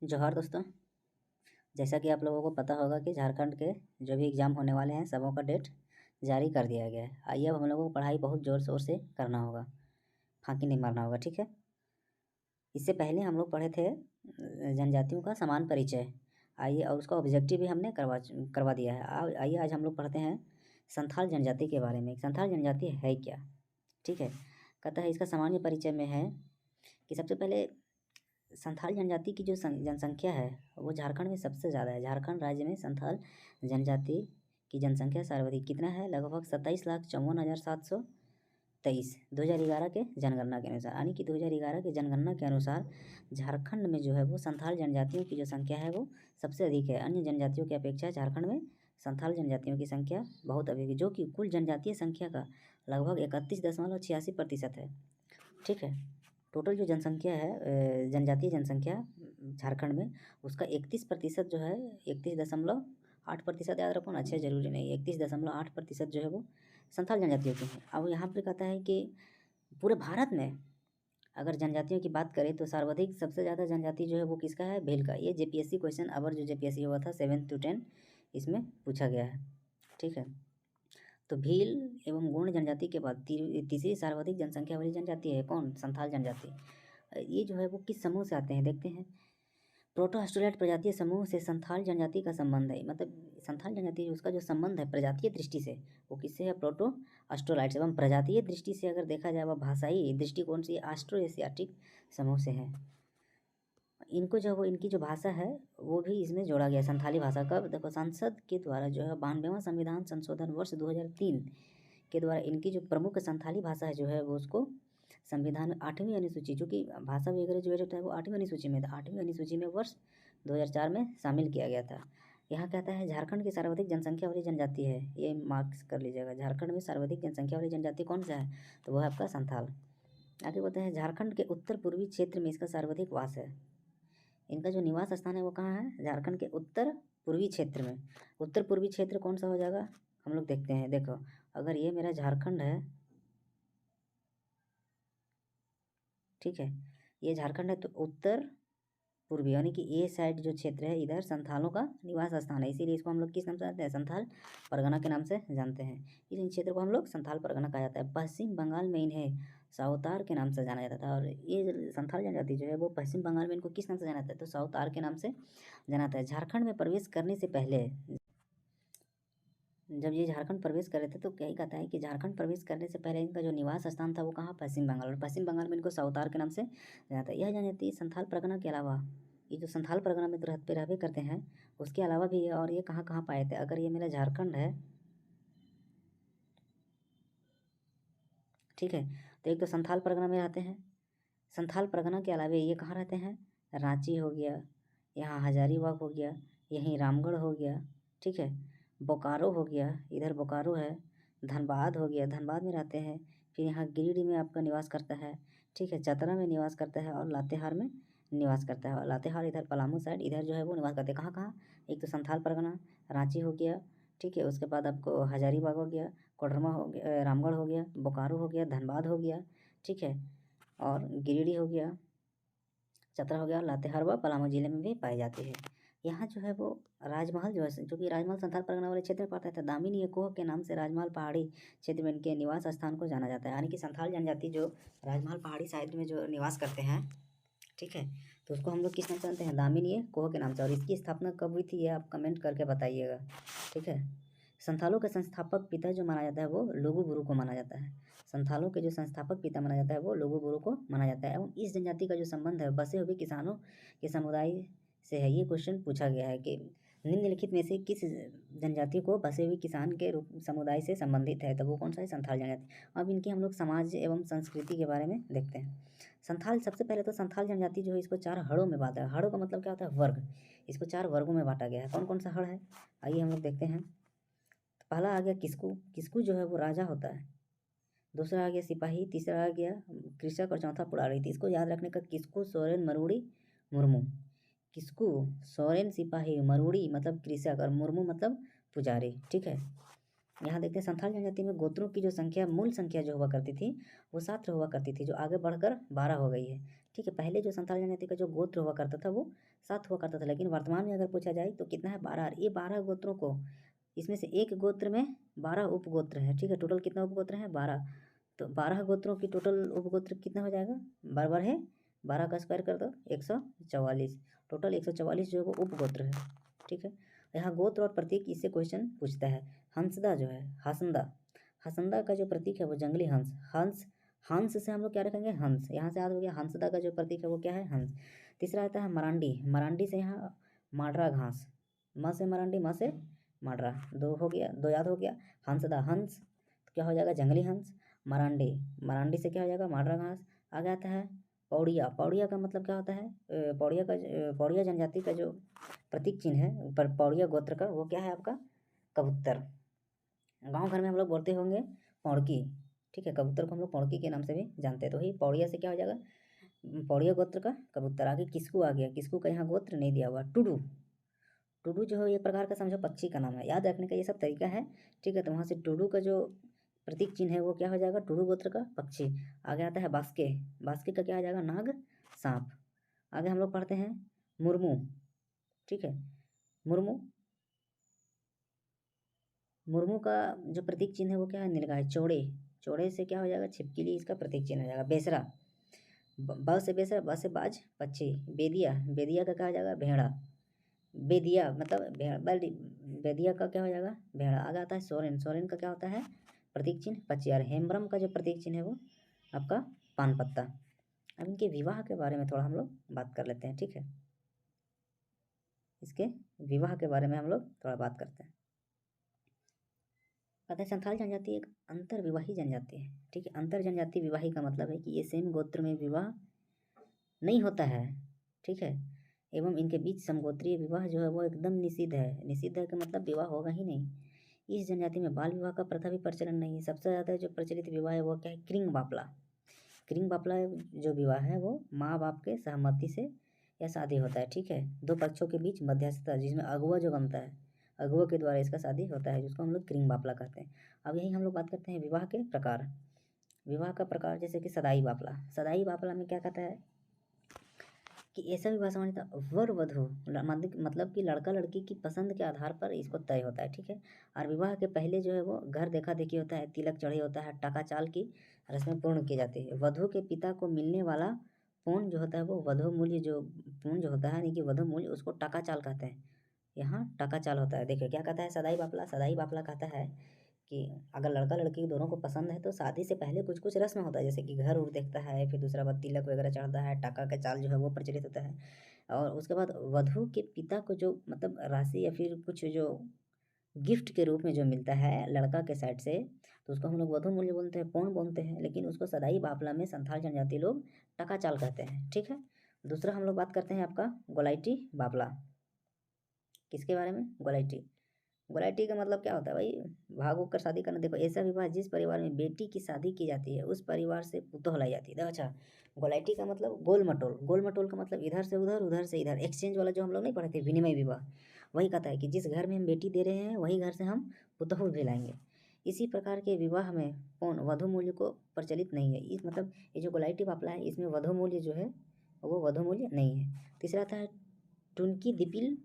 जोहार दोस्तों। जैसा कि आप लोगों को पता होगा कि झारखंड के जो भी एग्ज़ाम होने वाले हैं सबों का डेट जारी कर दिया गया है। आइए अब हम लोगों को पढ़ाई बहुत ज़ोर शोर से करना होगा, फाँकी नहीं मारना होगा, ठीक है। इससे पहले हम लोग पढ़े थे जनजातियों का समान परिचय। आइए, और उसका ऑब्जेक्टिव भी हमने करवा दिया है। आइए आज हम लोग पढ़ते हैं संथाल जनजाति के बारे में। संथाल जनजाति है क्या, ठीक है। कहता है इसका सामान्य परिचय में है कि सबसे पहले संथाल जनजाति की जो जनसंख्या है वो झारखंड में सबसे ज़्यादा है। झारखंड राज्य में संथाल जनजाति की जनसंख्या सर्वाधिक कितना है, लगभग 27,54,723 2011 के जनगणना के अनुसार। यानी कि 2011 के जनगणना के अनुसार झारखंड में जो है वो संथाल जनजातियों की जो संख्या है वो सबसे अधिक है। अन्य जनजातियों की अपेक्षा झारखंड में संथाल जनजातियों की संख्या बहुत अधिक है, जो कि कुल जनजातीय संख्या का लगभग 31.86% है, ठीक है। टोटल जो जनसंख्या है जनजातीय जनसंख्या झारखंड में, उसका 31% जो है, 31.8% याद रखो ना, अच्छा ज़रूरी नहीं, 31.8% जो है वो संथाल जनजातियों की है। अब यहाँ पर कहता है कि पूरे भारत में अगर जनजातियों की बात करें तो सर्वाधिक सबसे ज़्यादा जनजाति जो है वो किसका है, भील का। ये जेपीएससी क्वेश्चन अवर जो जेपीएससी हुआ था 7 to 10 इसमें पूछा गया है, ठीक है। तो भील एवं गोंड जनजाति के बाद तीसरी सर्वाधिक जनसंख्या वाली जनजाति है कौन, संथाल जनजाति। ये जो है वो किस समूह से आते हैं देखते हैं। प्रोटो ऑस्ट्रेलाइट प्रजातीय समूह से संथाल जनजाति का संबंध है। मतलब संथाल जनजाति उसका जो संबंध है प्रजातीय दृष्टि से वो किससे है, प्रोटो ऑस्ट्रोलाइट। एवं प्रजातीय दृष्टि से अगर देखा जाए वह भाषाई दृष्टिकोण से ऑस्ट्रो एशियाटिक समूह से है। इनको जो वो इनकी जो भाषा है वो भी इसमें जोड़ा गया, संथाली भाषा। कब, देखो संसद के द्वारा जो है 92वां संविधान संशोधन वर्ष 2003 के द्वारा इनकी जो प्रमुख संथाली भाषा है जो है वो उसको संविधान में 8वीं अनुसूची, जो कि भाषा वगैरह जो है वो 8वीं अनुसूची में था, 8वीं अनुसूची में वर्ष 2004 में शामिल किया गया था। यहाँ कहता है झारखंड की सर्वाधिक जनसंख्या वाली जनजाति है, ये मार्क्स कर लीजिएगा। झारखंड में सर्वाधिक जनसंख्या वाली जनजाति कौन सा है, तो वह आपका संथाल। आगे बोलते हैं झारखंड के उत्तर पूर्वी क्षेत्र में इसका सर्वाधिक वास है। इनका जो निवास स्थान है वो कहाँ है, झारखंड के उत्तर पूर्वी क्षेत्र में। उत्तर पूर्वी क्षेत्र कौन सा हो जाएगा, हम लोग देखते हैं। देखो अगर ये मेरा झारखंड है, ठीक है, ये झारखंड है, तो उत्तर पूर्वी यानी कि ये साइड जो क्षेत्र है इधर संथालों का निवास स्थान है, इसीलिए इसको हम लोग किस नाम से जानते हैं, संथाल परगना के नाम से जानते हैं। इन क्षेत्र को हम लोग संथाल परगना कहा जाता है। पश्चिम बंगाल में इन्हें सावतार के नाम से जाना जाता था। और ये संथाल जनजाति जो है वो पश्चिम बंगाल में इनको किस नाम से जाना जाता है, तो सावतार के नाम से जाना जाता है। झारखंड में प्रवेश करने से पहले, जब ये झारखंड प्रवेश कर रहे थे तो क्या ही कहता है कि झारखंड प्रवेश करने से पहले इनका जो निवास स्थान था वो कहाँ, पश्चिम बंगाल। और पश्चिम बंगाल में इनको सावतार के नाम से जाता है। यह जनजाति संथाल परगना के अलावा, ये जो संथाल परगना में रहते करते हैं उसके अलावा भी है। और ये कहाँ कहाँ पाए थे, अगर ये मेरा झारखंड है, ठीक है, तो एक तो संथाल परगना में रहते हैं। संथाल परगना के अलावा ये कहाँ रहते हैं, रांची हो गया, यहाँ हजारीबाग हो गया, यहीं रामगढ़ हो गया, ठीक है, बोकारो हो गया, इधर बोकारो है, धनबाद हो गया, धनबाद में रहते हैं। फिर यहाँ गिरिडीह में आपका निवास करता है, ठीक है, चतरा में निवास करता है, और लातेहार में निवास करता है। और लातेहार इधर पलामू साइड इधर जो है वो निवास करते हैं। कहाँ कहाँ, एक तो संथाल परगना, रांची हो गया, ठीक है, उसके बाद आपको हजारीबाग हो गया, कोडरमा हो गया, रामगढ़ हो गया, बोकारो हो गया, धनबाद हो गया, ठीक है, और गिरिडीह हो गया, चतरा हो गया, और लातेहार व पलामू जिले में भी पाई जाती है। यहाँ जो है वो राजमहल जो है, जो कि राजमहल संथाल परगना वाले क्षेत्र में पड़ता है, दामिनी एकोह के नाम से राजमहल पहाड़ी क्षेत्र में इनके निवास स्थान को जाना जाता है। यानी कि संथाल जनजाति जो राजमहल पहाड़ी साइड में जो निवास करते हैं, ठीक है, तो उसको हम लोग किस नाम से जानते हैं, दामिनी एकोह के नाम से। और इसकी स्थापना कब हुई थी ये आप कमेंट करके बताइएगा, ठीक है। संथालों के संस्थापक पिता जो माना जाता है वो लोगू गुरु को माना जाता है। संथालों के जो संस्थापक पिता माना जाता है वो लोगू गुरु को माना जाता है। एवं इस जनजाति का जो संबंध है बसे हुए किसानों के समुदाय से है। ये क्वेश्चन पूछा गया है कि निम्नलिखित में से किस जनजाति को बसे हुए किसान के रूप समुदाय से संबंधित है, तो वो कौन सा है, संथाल जनजाति। अब इनकी हम लोग समाज एवं संस्कृति के बारे में देखते हैं। संथाल, सबसे पहले तो संथाल जनजाति जो है इसको 4 हड़ों में बांटा है। हड़ों का मतलब क्या होता है, वर्ग। इसको 4 वर्गों में बांटा गया है। कौन कौन सा हड़ है, आइए हम लोग देखते हैं। पहला आ गया किस्कू। किस्कू जो है वो राजा होता है। दूसरा आ गया सिपाही, तीसरा आ गया कृषक, और चौथा पुड़ारी। तो इसको याद रखने का, किस्कू, सोरेन, मरुड़ी, मुर्मू। किस्कू, सोरेन, सिपाही, मरुड़ी मतलब कृषक, और मुर्मू मतलब पुजारी, ठीक है। यहाँ देखते हैं संथाल जनजाति में गोत्रों की जो संख्या, मूल संख्या जो हुआ करती थी वो 7 हुआ करती थी, जो आगे बढ़कर 12 हो गई है। ठीक है। पहले जो संथाल जनजाति का जो गोत्र हुआ करता था वो 7 हुआ करता था, लेकिन वर्तमान में अगर पूछा जाए तो कितना है, 12। ये 12 गोत्रों को, इसमें से एक गोत्र में 12 उपगोत्र है, ठीक है। टोटल कितना उपगोत्र है, 12। तो 12 गोत्रों की टोटल उपगोत्र कितना हो जाएगा, बराबर है 12 का स्क्वायर कर दो 144। टोटल 144 जो है वो उपगोत्र है, ठीक है। यहाँ गोत्र और प्रतीक, इससे क्वेश्चन पूछता है। हंसदा जो है, हसंदा, हसंदा का जो प्रतीक है वो जंगली हंस, हंस, हंस से हम लोग क्या रखेंगे, हंस। यहाँ से याद हो गया, हंसदा का जो प्रतीक है वो क्या है, हंस। तीसरा आता है मरांडी, मरांडी से यहाँ माडरा घास, म से मरांडी, म से माडरा, 2 हो गया, 2 याद हो गया। हंसदा हंस, तो क्या हो जाएगा, जंगली हंस। मरांडी, मरांडी से क्या हो जाएगा, माडरा घास। आगे आता है पौड़िया, पौड़िया का मतलब क्या होता है, पौड़िया का, पौड़िया जनजाति का जो प्रतीक चिन्ह है पर पौड़िया गोत्र का, वो क्या है आपका, कबूतर। गांव घर में हम लोग बोलते होंगे पौड़की, ठीक है। कबूतर को हम लोग पौड़की के नाम से भी जानते हैं। तो वही पौड़िया से क्या हो जाएगा, पौड़िया गोत्र का कबूतर। आगे किसकू आ गया, किसकू का यहाँ गोत्र नहीं दिया हुआ, टुडू, टुडू जो है ये प्रकार का समझो पक्षी का नाम है, याद रखने का ये सब तरीका है, ठीक है। तो वहाँ से टुडू का जो प्रतीक चिन्ह है वो क्या हो जाएगा, टुडू गोत्र का पक्षी। आगे आता है बास्के, बास्के का क्या हो जाएगा, नाग, सांप। आगे हम लोग पढ़ते हैं मुर्मू, ठीक है। मुर्मू, मुर्मू का जो प्रतीक चिन्ह है वो क्या है, नीलगाय। चौड़े, चौड़े से क्या हो जाएगा, छिपकली, इसका प्रतीक चिन्ह हो जाएगा। बेसरा, ब से बेसरा, ब से बाज, पक्षी। बेदिया, बेदिया का क्या हो जाएगा, भेड़ा। बेदिया मतलब भेड़, बेदिया का क्या हो जाएगा, भेड़ा। आगे आता है सोरेन, सोरेन का क्या होता है, प्रतीक चिन्ह पक्षी। और हेम्ब्रम का जो प्रतीक चिन्ह है वो आपका पान पत्ता। अब इनके विवाह के बारे में थोड़ा हम लोग बात कर लेते हैं, ठीक है। इसके विवाह के बारे में हम लोग थोड़ा बात करते हैं। कहते हैं संथाल जनजाति एक अंतर विवाही जनजाति है, ठीक है। अंतर जनजाति विवाही का मतलब है कि ये सेम गोत्र में विवाह नहीं होता है, ठीक है। एवं इनके बीच समगोत्रीय विवाह जो है वो एकदम निषिद्ध है। निषिद्ध है का मतलब विवाह होगा ही नहीं। इस जनजाति में बाल विवाह का प्रथा भी प्रचलन नहीं है। सबसे ज़्यादा जो प्रचलित विवाह है वो क्या है, क्रिंग बापला। क्रिंग बापला जो विवाह है वो माँ बाप के सहमति से यह शादी होता है, ठीक है। दो पक्षों के बीच मध्यस्थता, जिसमें अगुआ जो बनता है, अगुआ के द्वारा इसका शादी होता है, जिसको हम लोग क्रिंग बापला कहते हैं। अब यही हम लोग बात करते हैं विवाह के प्रकार। विवाह का प्रकार जैसे कि सदाई बापला, सदाई बापला में क्या कहता है कि ऐसा विवाह समाज था, वर वधु मतलब कि लड़का लड़की की पसंद के आधार पर इसको तय होता है, ठीक है। और विवाह के पहले जो है वो घर देखा देखी होता है, तिलक चढ़े होता है, टाका चाल की रस्में पूर्ण की जाती है। वधु के पिता को मिलने वाला पूर्ण जो होता है वो वधु मूल्य, जो पूर्ण जो होता है यानी कि वधु मूल्य, उसको टाका चाल कहते हैं। यहाँ टाका चाल होता है। देखिए क्या कहता है सदाई बापला, सदाई बापला कहता है कि अगर लड़का लड़की दोनों को पसंद है तो शादी से पहले कुछ कुछ रस्म होता है, जैसे कि घर उर देखता है, फिर दूसरा बात तिलक वगैरह चढ़ता है, टाका का चाल जो है वो प्रचलित होता है। और उसके बाद वधु के पिता को जो मतलब राशि या फिर कुछ जो गिफ्ट के रूप में जो मिलता है लड़का के साइड से, तो उसको हम लोग वधु मूल्य बोलते हैं, पौन बोलते हैं। लेकिन उसको सदाई बापला में संथाल जनजाति लोग टाका चाल कहते हैं, ठीक है। दूसरा हम लोग बात करते हैं आपका गोलाइटी बापला। किसके बारे में, गोलाइटी। गोलाइटी का मतलब क्या होता है भाई, भाग होकर शादी करना। देखो ऐसा विवाह जिस परिवार में बेटी की शादी की जाती है उस परिवार से पुतौह लाई जाती है। देखो अच्छा, गोलाइटी का मतलब गोल मटोल, गोल मटोल का मतलब इधर से उधर, उधर से इधर, एक्सचेंज वाला जो हम लोग नहीं पढ़े थे, विनिमय विवाह। वही कहता है कि जिस घर में हम बेटी दे रहे हैं वही घर से हम पुतौह भी लाएंगे। इसी प्रकार के विवाह में कौन वधु मूल्य को प्रचलित नहीं है। इस मतलब ये जो गोलाइटी बापला है इसमें वधु मूल्य जो है वो वधु मूल्य नहीं है। तीसरा आता है टुनकी दिपिल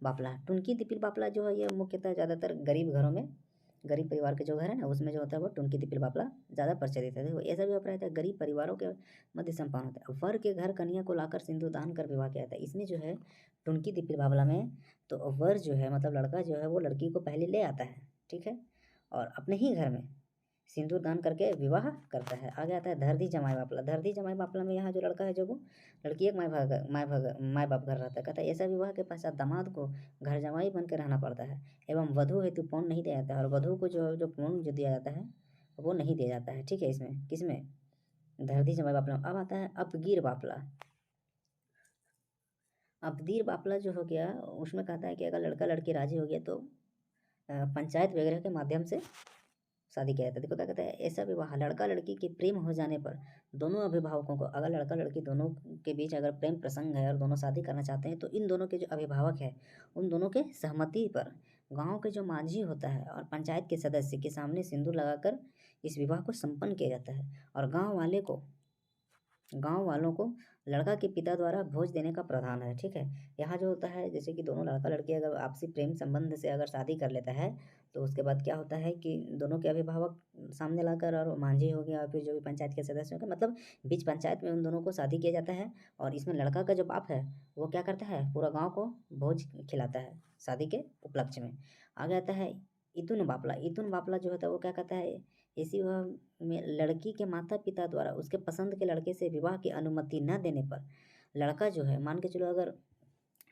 बापला। टुनकी दिपिल बापला जो है ये मुख्यतः ज़्यादातर गरीब घरों में, गरीब परिवार के जो घर है ना उसमें जो होता है वो टुनकी दिपिल बापला ज़्यादा प्रचलित है। देखो ऐसा भी रहता है गरीब परिवारों के मध्य संपन्न होता है। वर के घर कन्या को लाकर सिंदूर दान कर विवाह किया जाता है। इसमें जो है टुनकी दिपिल बापला में तो वर जो है मतलब लड़का जो है वो लड़की को पहले ले आता है, ठीक है, और अपने ही घर में सिंदूर दान करके विवाह करता है। आगे आता है धरती जमाई बापला। धरती जमाई बापला में यहाँ जो लड़का है जो वो लड़की एक माई बाप घर रहता है। कहता है ऐसा विवाह के पश्चात दामाद को घर जमाई बन के रहना पड़ता है एवं वधु हेतु पौन नहीं दिया जाता है, और वधु को जो जो पौन जो दिया जाता है वो नहीं दिया जाता है, ठीक है। इसमें किसमें, धरती जमाई बापला। अब आता है अपगीर बापला। अपदीर बापला जो हो गया उसमें कहता है कि अगर लड़का लड़की राजी हो गया तो पंचायत वगैरह के माध्यम से शादी किया जाता है। देखो क्या कहता है, ऐसा विवाह लड़का लड़की के प्रेम हो जाने पर दोनों अभिभावकों को, अगर लड़का लड़की दोनों के बीच अगर प्रेम प्रसंग है और दोनों शादी करना चाहते हैं तो इन दोनों के जो अभिभावक है उन दोनों के सहमति पर गांव के जो मांझी होता है और पंचायत के सदस्य के सामने सिंदूर लगाकर इस विवाह को संपन्न किया जाता है। और गाँव वाले को गांव वालों को लड़का के पिता द्वारा भोज देने का प्रावधान है। ठीक है, यहाँ जो होता है जैसे कि दोनों लड़का लड़की अगर आपसी प्रेम संबंध से अगर शादी कर लेता है तो उसके बाद क्या होता है कि दोनों के अभिभावक सामने लाकर, और मांझी हो गया और फिर जो भी पंचायत के सदस्य होंगे, मतलब बीच पंचायत में उन दोनों को शादी किया जाता है। और इसमें लड़का का जो बाप है वो क्या करता है, पूरा गाँव को भोज खिलाता है शादी के उपलक्ष्य में। आगे आता है इतुन बापला। इतुन बापला जो होता है वो क्या कहता है, इसी विवाह में लड़की के माता पिता द्वारा उसके पसंद के लड़के से विवाह की अनुमति न देने पर लड़का जो है, मान के चलो अगर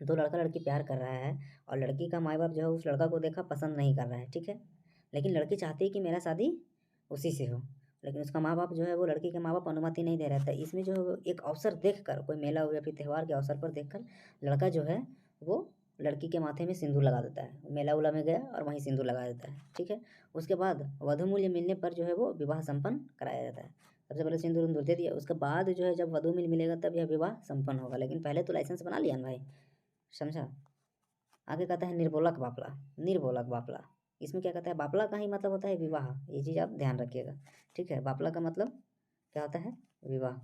दो लड़का लड़की प्यार कर रहा है और लड़की का माँ बाप जो है उस लड़का को देखा पसंद नहीं कर रहा है, ठीक है, लेकिन लड़की चाहती है कि मेरा शादी उसी से हो, लेकिन उसका माँ बाप जो है वो लड़की के माँ बाप अनुमति नहीं दे रहा था। इसमें जो है वो एक अवसर देखकर, कोई मेला हो या फिर त्यौहार के अवसर पर देखकर लड़का जो है वो लड़की के माथे में सिंदूर लगा देता है। मेला उला में गया और वहीं सिंदूर लगा देता है, ठीक है। उसके बाद वधु मूल्य मिलने पर जो है वो विवाह संपन्न कराया जाता है। सबसे पहले सिंदूर उंदूर दे दिया, उसके बाद जो है जब वधु मूल्य मिलेगा तब यह विवाह संपन्न होगा, लेकिन पहले तो लाइसेंस बना लिया ना भाई, समझा। आगे कहता है निर्बोलक बापला। निर्बोलक बापला, इसमें क्या कहता है, बापला का ही मतलब होता है विवाह, ये चीज़ आप ध्यान रखिएगा, ठीक है। बापला का मतलब क्या होता है, विवाह।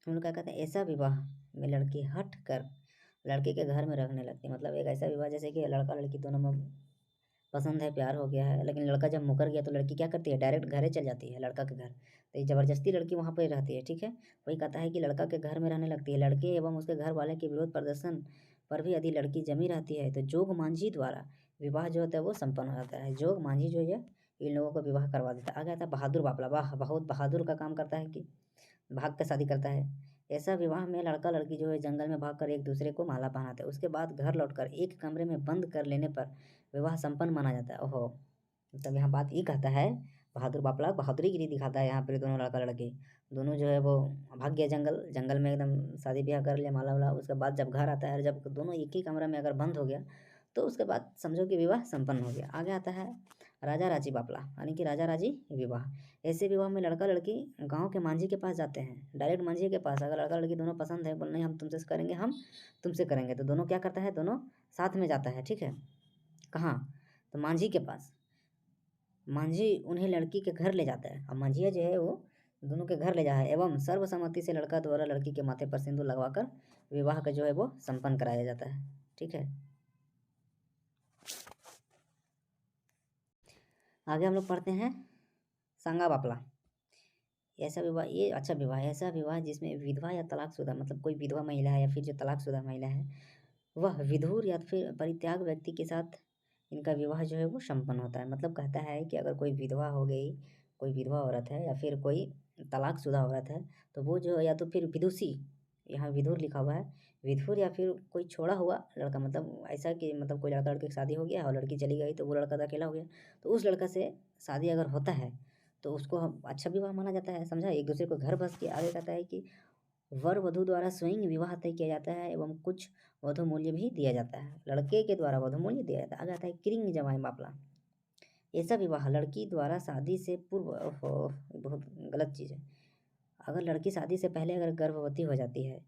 हम लोग क्या कहते हैं, ऐसा विवाह में लड़की हट कर लड़के के घर में रहने लगती है। मतलब एक ऐसा विवाह जैसे कि लड़का लड़की दोनों में पसंद है, प्यार हो गया है, लेकिन लड़का जब मुकर गया तो लड़की क्या करती है, डायरेक्ट घरे चल जाती है लड़का के घर। तो ये ज़बरदस्ती लड़की वहाँ पर रहती है, ठीक है। वही कहता है कि लड़का के घर में रहने लगती है। लड़के एवं उसके घर वाले के विरोध प्रदर्शन पर भी यदि लड़की जमी रहती है तो जोग मांझी द्वारा विवाह जो होता है वो संपन्न हो जाता है। जोग मांझी जो है इन लोगों को विवाह करवा देता है। आ गया था बहादुर बापला। वाह, बहुत बहादुर का काम करता है कि भाग कर शादी करता है। ऐसा विवाह में लड़का लड़की जो है जंगल में भागकर एक दूसरे को माला पहनाते हैं, उसके बाद घर लौटकर एक कमरे में बंद कर लेने पर विवाह संपन्न माना जाता है। ओहो, मतलब यहाँ बात ये कहता है, बहादुर बापला बहादुरी गिरी दिखाता है यहाँ पर। दोनों लड़का लड़की दोनों जो है वो भाग गया जंगल, जंगल में एकदम शादी ब्याह कर लिया, माला वाला। उसके बाद जब घर आता है, जब दोनों एक ही कमरे में अगर बंद हो गया तो उसके बाद समझो कि विवाह संपन्न हो गया। आगे आता है राजा राजी बापला, यानी कि राजा राजी विवाह। ऐसे विवाह में लड़का लड़की गांव के मांझी के पास जाते हैं, डायरेक्ट मांझी के पास। अगर लड़का लड़की दोनों पसंद है, बोल नहीं हम तुमसे करेंगे, हम तुमसे करेंगे, तो दोनों क्या करता है, दोनों साथ में जाता है, ठीक है। कहाँ, तो मांझी के पास। मांझी उन्हें लड़की के घर ले जाता है, और मांझिया जो है वो दोनों के घर ले जाता है, एवं सर्वसम्मति से लड़का द्वारा लड़की के माथे पर सिंदूर लगवाकर विवाह का जो है वो संपन्न कराया जाता है, ठीक है। आगे हम लोग पढ़ते हैं संगा बापला। ऐसा विवाह, ये अच्छा विवाह है, ऐसा विवाह जिसमें विधवा या तलाकशुदा, मतलब कोई विधवा महिला है या फिर जो तलाकशुदा महिला है वह विधुर या फिर परित्याग व्यक्ति के साथ इनका विवाह जो है वो संपन्न होता है। मतलब कहता है कि अगर कोई विधवा हो गई, कोई विधवा औरत है या फिर कोई तलाकशुदा औरत है, तो वो जो या तो फिर विदुषी, यहाँ विधुर लिखा हुआ है, विधुर या फिर कोई छोड़ा हुआ लड़का, मतलब ऐसा कि मतलब कोई लड़का लड़के की शादी हो गया और लड़की चली गई तो वो लड़का तो अकेला हो गया, तो उस लड़का से शादी अगर होता है तो उसको हम अच्छा विवाह माना जाता है, समझा। एक दूसरे को घर बस के। आगे कहता है कि वर वधु द्वारा स्वयं विवाह तय किया जाता है एवं कुछ वधु मूल्य भी दिया जाता है, लड़के के द्वारा वधु मूल्य दिया जाता है। आगे आता है किरिंग जमाई बापला। ऐसा विवाह लड़की द्वारा शादी से पूर्व, ओहो बहुत गलत चीज़ है। अगर लड़की शादी से पहले अगर गर्भवती हो जाती है,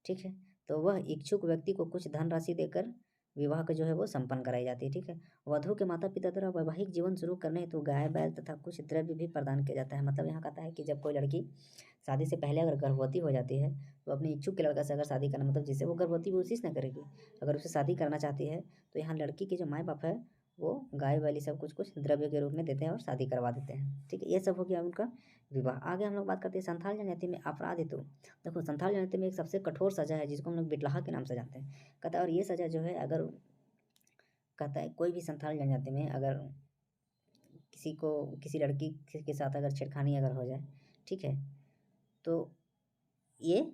ठीक है, तो वह इच्छुक व्यक्ति को कुछ धनराशि देकर विवाह का जो है वो संपन्न कराई जाती है, ठीक है। वधु के माता पिता द्वारा वैवाहिक जीवन शुरू करने हेतु गाय बैल तथा कुछ द्रव्य भी प्रदान किया जाता है। मतलब यहाँ कहता है कि जब कोई लड़की शादी से पहले अगर गर्भवती हो जाती है तो अपने इच्छुक के लड़का से अगर शादी करना, मतलब जिससे वो गर्भवती वो उसी से ना करेगी, अगर उसे शादी करना चाहती है तो यहाँ लड़की के जो माँ बाप है वो गाय वाली सब कुछ कुछ द्रव्य के रूप में देते हैं और शादी करवा देते हैं, ठीक है। ये सब हो गया उनका विवाह। आगे हम लोग बात करते हैं संथाल जनजाति में अपराध हेतु। देखो संथाल जनजाति में एक सबसे कठोर सजा है जिसको हम लोग बिटलाहा के नाम से जानते हैं। कहता है और ये सजा जो है, अगर कहता है कोई भी संथाल जनजाति में अगर किसी को, किसी लड़की के साथ अगर छेड़खानी अगर हो जाए, ठीक है, तो ये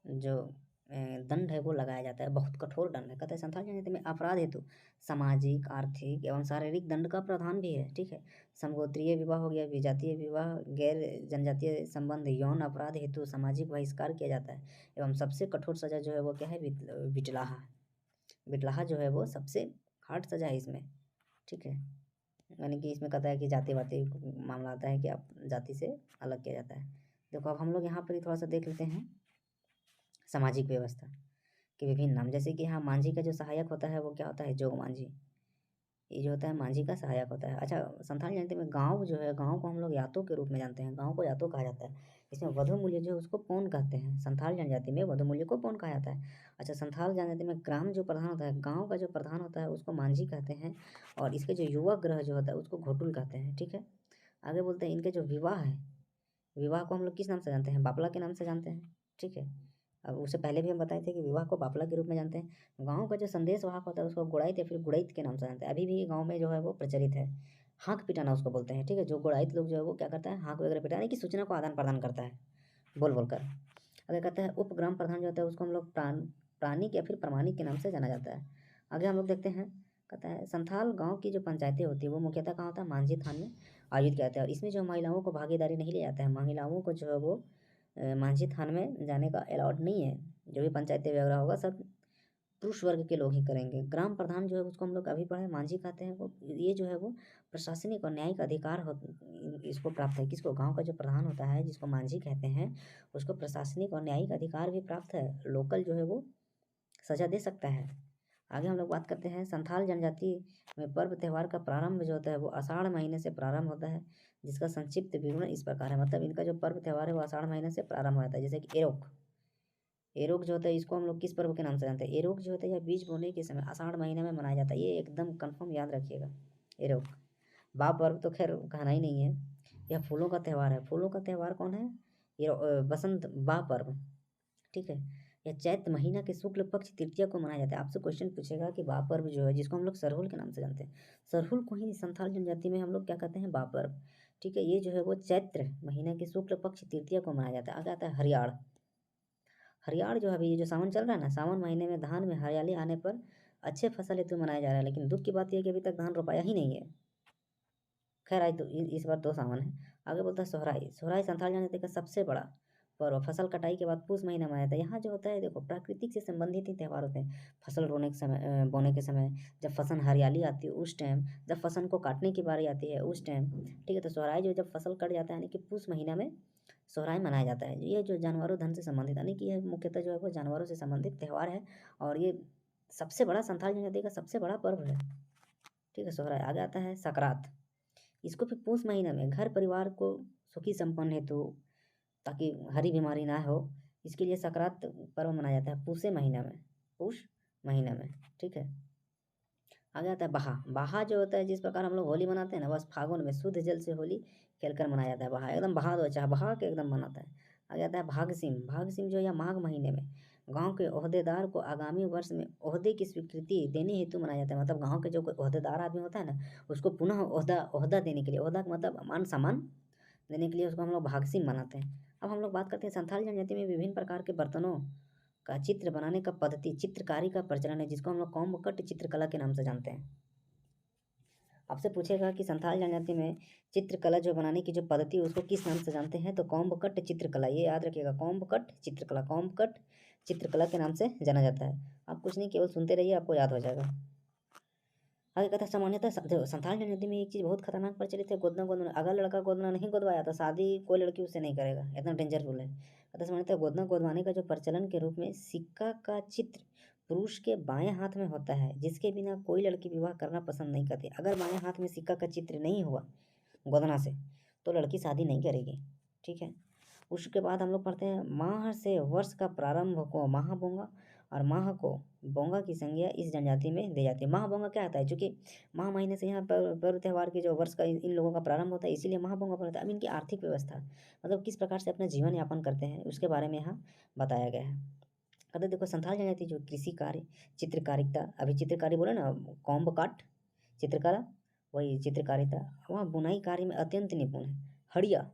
जो दंड है वो लगाया जाता है, बहुत कठोर दंड है। कहते हैं संथाल जनजाति में अपराध हेतु सामाजिक, आर्थिक एवं शारीरिक दंड का प्रावधान भी है, ठीक है। समगोत्रीय विवाह हो गया, विजातीय विवाह, गैर जनजातीय संबंध, यौन अपराध हेतु सामाजिक बहिष्कार किया जाता है। एवं सबसे कठोर सजा जो है वो क्या है, बिटलाहा। बिटलाहा जो है वो सबसे हार्ड सजा है इसमें, ठीक है। यानी कि इसमें कहता है कि जाति वाति मामला आता है कि आप जाति से अलग किया जाता है। देखो अब हम लोग यहाँ पर ही थोड़ा सा देख लेते हैं सामाजिक व्यवस्था के विभिन्न नाम। जैसे कि यहाँ मांझी का जो सहायक होता है वो क्या होता है, जोग मांझी। ये जो होता है मांझी का सहायक होता है। अच्छा, संथाली जनजाति में गाँव जो है, गाँव को हम लोग यातो के रूप में जानते हैं, गाँव को यातो कहा जाता है। इसमें वधु मूल्य जो है उसको पौन कहते हैं, संथाल जनजाति में वधु मूल्य को पौन कहा जाता है। अच्छा, संथाल जनजाति में ग्राम जो प्रधान होता है, गाँव का जो प्रधान होता है उसको मांझी कहते हैं, और इसके जो युवा ग्रह जो होता है उसको घोटुल कहते हैं। ठीक है, आगे बोलते हैं इनके जो विवाह है, विवाह को हम लोग किस नाम से जानते हैं, बापला के नाम से जानते हैं। ठीक है, अब उससे पहले भी हम बताए थे कि विवाह को बापला के रूप में जानते हैं। गाँव का जो संदेश वाहक होता है उसको गुड़ाइत या फिर गुड़ैत के नाम से जानते हैं, अभी भी गाँव में जो है वो प्रचलित है। हाँक पिटाना उसको बोलते हैं। ठीक है, जो गुड़ाइत लोग जो है वो क्या करता है, हाँक वगैरह पिटाने की सूचना को आदान प्रदान करता है बोल बोलकर। आगे कहते हैं उपग्राम प्रधान जो होता है उसको हम लोग प्राणिक या फिर प्रमाणिक के नाम से जाना जाता है। आगे हम लोग देखते हैं, कहता है संथाल गांव की जो पंचायतें होती है वो मुख्यतः कहाँ होता है, मांझी थान में आयोजित किया जाता है, और इसमें जो महिलाओं को भागीदारी नहीं लिया जाता है, महिलाओं को जो है वो मांझी थान में जाने का अलाउड नहीं है। जो भी पंचायतें वगैरह होगा सब पुरुष वर्ग के लोग ही करेंगे। ग्राम प्रधान जो है उसको हम लोग अभी पढ़े मांझी कहते हैं, वो ये जो है वो प्रशासनिक और न्यायिक अधिकार हो इसको प्राप्त है। किसको, गांव का जो प्रधान होता है जिसको मांझी कहते हैं उसको प्रशासनिक और न्यायिक अधिकार भी प्राप्त है, लोकल जो है वो सजा दे सकता है। आगे हम लोग बात करते हैं संथाल जनजाति में पर्व त्यौहार का प्रारंभ जो होता है वो आषाढ़ महीने से प्रारंभ होता है, जिसका संक्षिप्त विवरण इस प्रकार है। मतलब इनका जो पर्व त्यौहार है वो आषाढ़ महीने से प्रारंभ होता है। जैसे कि एरोक, एरोक जो होता है इसको हम लोग किस पर्व के नाम से जानते हैं, एरोक जो होता है यह बीज बोने के समय आषाढ़ महीने में मनाया जाता है, ये एकदम कंफर्म याद रखिएगा। एरोक बा पर्व तो खैर कहना ही नहीं है, यह फूलों का त्यौहार है। फूलों का त्यौहार कौन है, ये बसंत बा पर्व। ठीक है, यह चैत्र महीना के शुक्ल पक्ष तृतीया को मनाया जाता है। आपसे क्वेश्चन पूछेगा कि बा पर्व जो है जिसको हम लोग सरहुल के नाम से जानते हैं, सरहुल को ही संथाल जनजाति में हम लोग क्या कहते हैं, बा पर्व। ठीक है, ये जो है वो चैत्र महीना के शुक्ल पक्ष तृतीया को मनाया जाता है। आगे आता है हरियाण। हरियाण जो है अभी ये जो सावन चल रहा है ना, सावन महीने में धान में हरियाली आने पर अच्छे फसल हेतु मनाया जा रहा है, लेकिन दुख की बात यह है कि अभी तक धान रोपाया ही नहीं है। खैर आई तो इस बार दो सावन है। आगे बोलता है सोहराई। सोहराई संथाल जनजाति का सबसे बड़ा पर्व फसल कटाई के बाद पूस महीना मनाया जाता है। यहाँ जो होता है देखो प्राकृतिक से संबंधित ही त्यौहार होते हैं। फसल रोने के समय बोने के समय, जब फसल हरियाली आती है उस टाइम, जब फसल को काटने की बारी आती है उस टाइम। ठीक है, तो सोहराई जो जब फसल कट जाता है यानी कि पूस महीना में सोहराई मनाया जाता है। ये जो जानवरों धन से संबंधित यानी कि यह मुख्यतः जो है वो जानवरों से संबंधित त्यौहार है, और ये सबसे बड़ा संथाल जनजाति का सबसे बड़ा पर्व है। ठीक है, सोहराई। आगे आता है सकरात। इसको भी पूस महीने में घर परिवार को सुखी संपन्न हेतु, ताकि हरी बीमारी ना हो, इसके लिए सकरात पर्व मनाया जाता है पूसे महीना में, पूष महीने में। ठीक है, आगे आता है बहा। बहा जो होता है जिस प्रकार हम लोग होली मनाते हैं ना, बस फागुन में शुद्ध जल से होली खेलकर मनाया जाता है। बहा एकदम बहा दो, चाहे बहा के एकदम मनाता है। आगे आता है भागसिम। भागसिम जो है माघ महीने में गांव के ओहदेदार को आगामी वर्ष में ओहदे की स्वीकृति देने हेतु मनाया जाता है। मतलब गांव के जो कोई ओहदेदार आदमी होता है ना, उसको पुनः ओहदा ओहदा देने के लिए, ओहदा का मतलब मान सम्मान देने के लिए उसको हम लोग भागसिम मनाते हैं। अब हम लोग बात करते हैं संथाल जनजाति में विभिन्न प्रकार के बर्तनों का चित्र बनाने का पद्धति, चित्रकारी का प्रचलन है, जिसको हम लोग कॉम्ब चित्रकला के नाम से जानते हैं। आपसे पूछेगा कि संथाल जनजाति में चित्रकला जो बनाने की जो पद्धति है उसको किस नाम से जानते हैं, तो कॉम्ब चित्रकला, ये याद रखिएगा, कॉम्ब चित्रकला, कॉम्ब चित्रकला के नाम से जाना जाता है। आप कुछ नहीं, केवल सुनते रहिए, आपको याद हो जाएगा। आगे कहता है सामान्यतः देखो संथाल जनजाति में एक चीज़ बहुत खतरनाक प्रचलित है, गोदना गोदना। अगर लड़का गोदना नहीं गोदवाया तो शादी कोई लड़की उससे नहीं करेगा, इतना डेंजर रूल है। कहता सामान्यतः गोदना गोदवाने का जो प्रचलन के रूप में सिक्का का चित्र पुरुष के बाएं हाथ में होता है, जिसके बिना कोई लड़की विवाह करना पसंद नहीं करती। अगर बाएं हाथ में सिक्का का चित्र नहीं हुआ गोदना से तो लड़की शादी नहीं करेगी। ठीक है, उसके बाद हम लोग पढ़ते हैं माह से वर्ष का प्रारंभ को महाबोंगा, और माह को बोंगा की संज्ञा इस जनजाति में दी जाती है। माह बोंगा क्या होता है, चूंकि माह महीने से यहाँ पर पर्व त्यौहार के जो वर्ष का इन लोगों का प्रारंभ होता है, इसीलिए माह बोंगा पर होता है। अब इनकी आर्थिक व्यवस्था मतलब किस प्रकार से अपना जीवन यापन करते हैं उसके बारे में यहाँ बताया गया है। कहते देखो संथाल जनजाति जो कृषि कार्य, चित्रकारिता, अभी चित्रकारी बोले ना, कॉम्ब काट चित्रकला, वही चित्रकारिता, वह बुनाई कार्य में अत्यंत निपुण है। हड़िया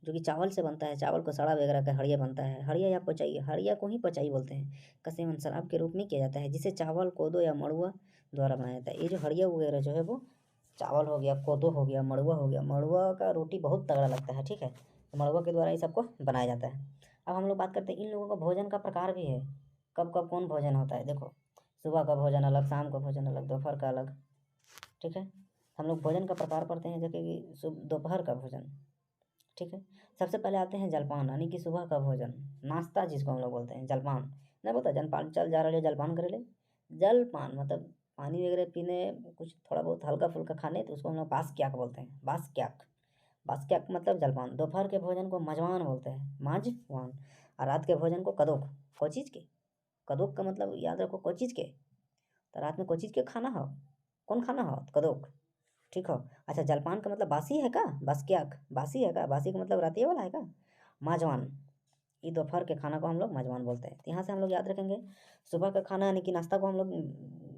जो कि चावल से बनता है, चावल को सड़ा वगैरह का हड़िया बनता है, हड़िया या पचाई, हड़िया को ही पचाई बोलते हैं, का सेवन शराब के रूप में किया जाता है, जिसे चावल कोदो या मड़ुआ द्वारा बनाया जाता है। ये जो हड़िया वगैरह जो है वो चावल हो गया, कोदो हो गया, मड़ुआ हो गया, मड़ुआ का रोटी बहुत तगड़ा लगता है। ठीक है, तो मड़ुआ के द्वारा ये सबको बनाया जाता है। अब हम लोग बात करते हैं इन लोगों का भोजन का प्रकार भी है, कब कब कौन भोजन होता है। देखो सुबह का भोजन अलग, शाम का भोजन अलग, दोपहर का अलग। ठीक है, हम लोग भोजन का प्रकार पढ़ते हैं, जैसे कि दोपहर का भोजन। ठीक है, सबसे पहले आते हैं जलपान, यानी कि सुबह का भोजन, नाश्ता जिसको हम लोग बोलते हैं, जलपान नहीं बोलता, जलपान चल जा रहे जलपान करे ले, जलपान मतलब पानी वगैरह पीने, कुछ थोड़ा बहुत हल्का फुल्का खाने, तो उसको हम लोग बास क्याक बोलते हैं, बास क्याक। बास क्याक मतलब जलपान। दोपहर के भोजन को मजवान बोलते हैं, माजवान। और रात के भोजन को कदोक। को चीज़ के? कदोक का मतलब याद रखो, को चीज़ के। तो रात में को चीज़ के खाना हो, कौन खाना हो? कदोक। ठीक हो। अच्छा, जलपान का मतलब बासी है का? बस क्या बासी है का? बासी का मतलब रातिये वाला है का? माजवान। ये दोपहर के खाना को हम लोग माजवान बोलते हैं। तो यहाँ से हम लोग याद रखेंगे, सुबह का खाना यानी कि नाश्ता को हम लोग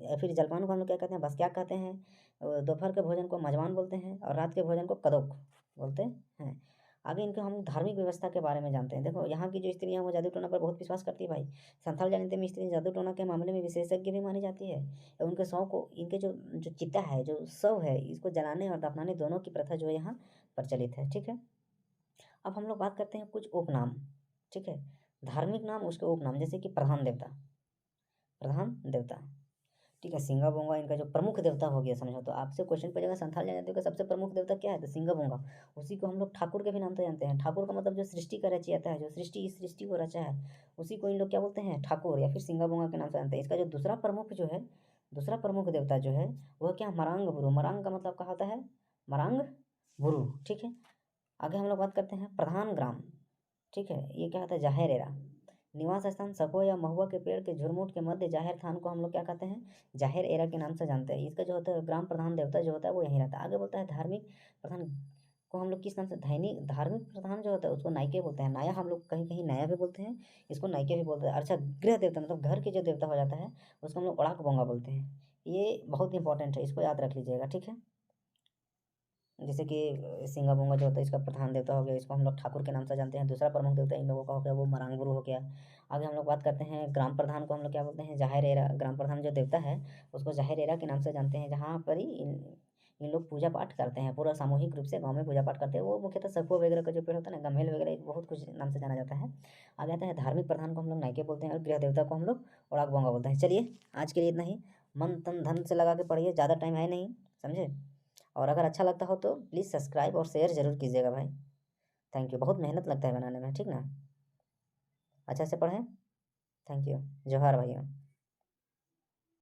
या फिर जलपान को हम लोग क्या कहते हैं? बस क्या कहते हैं। दोपहर के भोजन को माजवान बोलते हैं और रात के भोजन को कदोक बोलते हैं। आगे इनके हम धार्मिक व्यवस्था के बारे में जानते हैं। देखो, यहाँ की जो स्त्रियाँ वो जादू टोना पर बहुत विश्वास करती है भाई। संथाल जनजाति में स्त्री जादू टोना के मामले में विशेषज्ञ भी मानी जाती है। उनके शव को, इनके जो जो चिता है, जो शव है, इसको जलाने और दफनाने दोनों की प्रथा जो है यहाँ प्रचलित है। ठीक है। अब हम लोग बात करते हैं कुछ उपनाम। ठीक है। धार्मिक नाम, उसके उपनाम, जैसे कि प्रधान देवता। प्रधान देवता। ठीक है। सिंगा बोंगा इनका जो प्रमुख देवता हो गया, समझो। तो आपसे क्वेश्चन पूछेगा संथाल जनजातियों का सबसे प्रमुख देवता क्या है, तो सिंगा बोंगा। उसी को हम लोग ठाकुर के भी नाम से जानते हैं। ठाकुर का मतलब जो सृष्टि का रचयिता है, जो सृष्टि, इस सृष्टि को रचा है, उसी को इन लोग क्या बोलते हैं? ठाकुर, या फिर सिंगा बोंगा के नाम से जानते हैं। इसका जो दूसरा प्रमुख जो है, दूसरा प्रमुख देवता जो है, वह क्या? मरांग गुरु। मरांग का मतलब क्या होता है? मरांग गुरु। ठीक है। आगे हम लोग बात करते हैं प्रधान ग्राम। ठीक है। ये क्या होता है? जाहिर एरा। निवास स्थान सको या महुआ के पेड़ के झुरमुट के मध्य जाहिर थान को हम लोग क्या कहते हैं? जाहिर एरा के नाम से जानते हैं। इसका जो होता है ग्राम प्रधान देवता जो होता है वो यहीं रहता है। आगे बोलता है धार्मिक प्रधान को हम लोग किस नाम से? दैनिक धार्मिक प्रधान जो होता है उसको नायके बोलते हैं। नाया हम लोग कहीं कहीं नाया भी बोलते हैं, इसको नायके भी बोलते हैं। अच्छा, गृह देवता मतलब घर के जो देवता हो जाता है उसको हम लोग उड़ाक बोंगा बोलते हैं। ये बहुत इंपॉर्टेंट है, इसको याद रख लीजिएगा। ठीक है। जैसे कि सिंगा बोंगा जो होता है इसका प्रधान देवता हो गया, इसको हम लोग ठाकुर के नाम से जानते हैं। दूसरा प्रमुख देवता इन लोगों का हो गया वो मरांगुरु हो गया। आगे हम लोग बात करते हैं ग्राम प्रधान को हम लोग क्या बोलते हैं? जाहिर एरा। ग्राम प्रधान जो देवता है उसको जाहिर एरा के नाम से जानते हैं, जहाँ पर ही इन लोग पूजा पाठ करते हैं। पूरा सामूहिक रूप से गांव में पूजा पाठ करते हैं। वो मुख्यतः सखुआ वगैरह का जो पेड़ होता है ना, गम्हेल वगैरह, बहुत कुछ नाम से जाना जाता है। आगे आता है धार्मिक प्रधान को हम लोग नायके बोलते हैं और गृह देवता को हम लोग उड़ाक बोंगा बोलते हैं। चलिए, आज के लिए इतना ही। मन तन धन से लगा के पढ़िए, ज़्यादा टाइम है नहीं, समझे। और अगर अच्छा लगता हो तो प्लीज़ सब्सक्राइब और शेयर ज़रूर कीजिएगा भाई। Thank you. बहुत मेहनत लगता है बनाने में, ठीक ना। अच्छा से पढ़ें। Thank you. जोहार भाइयों।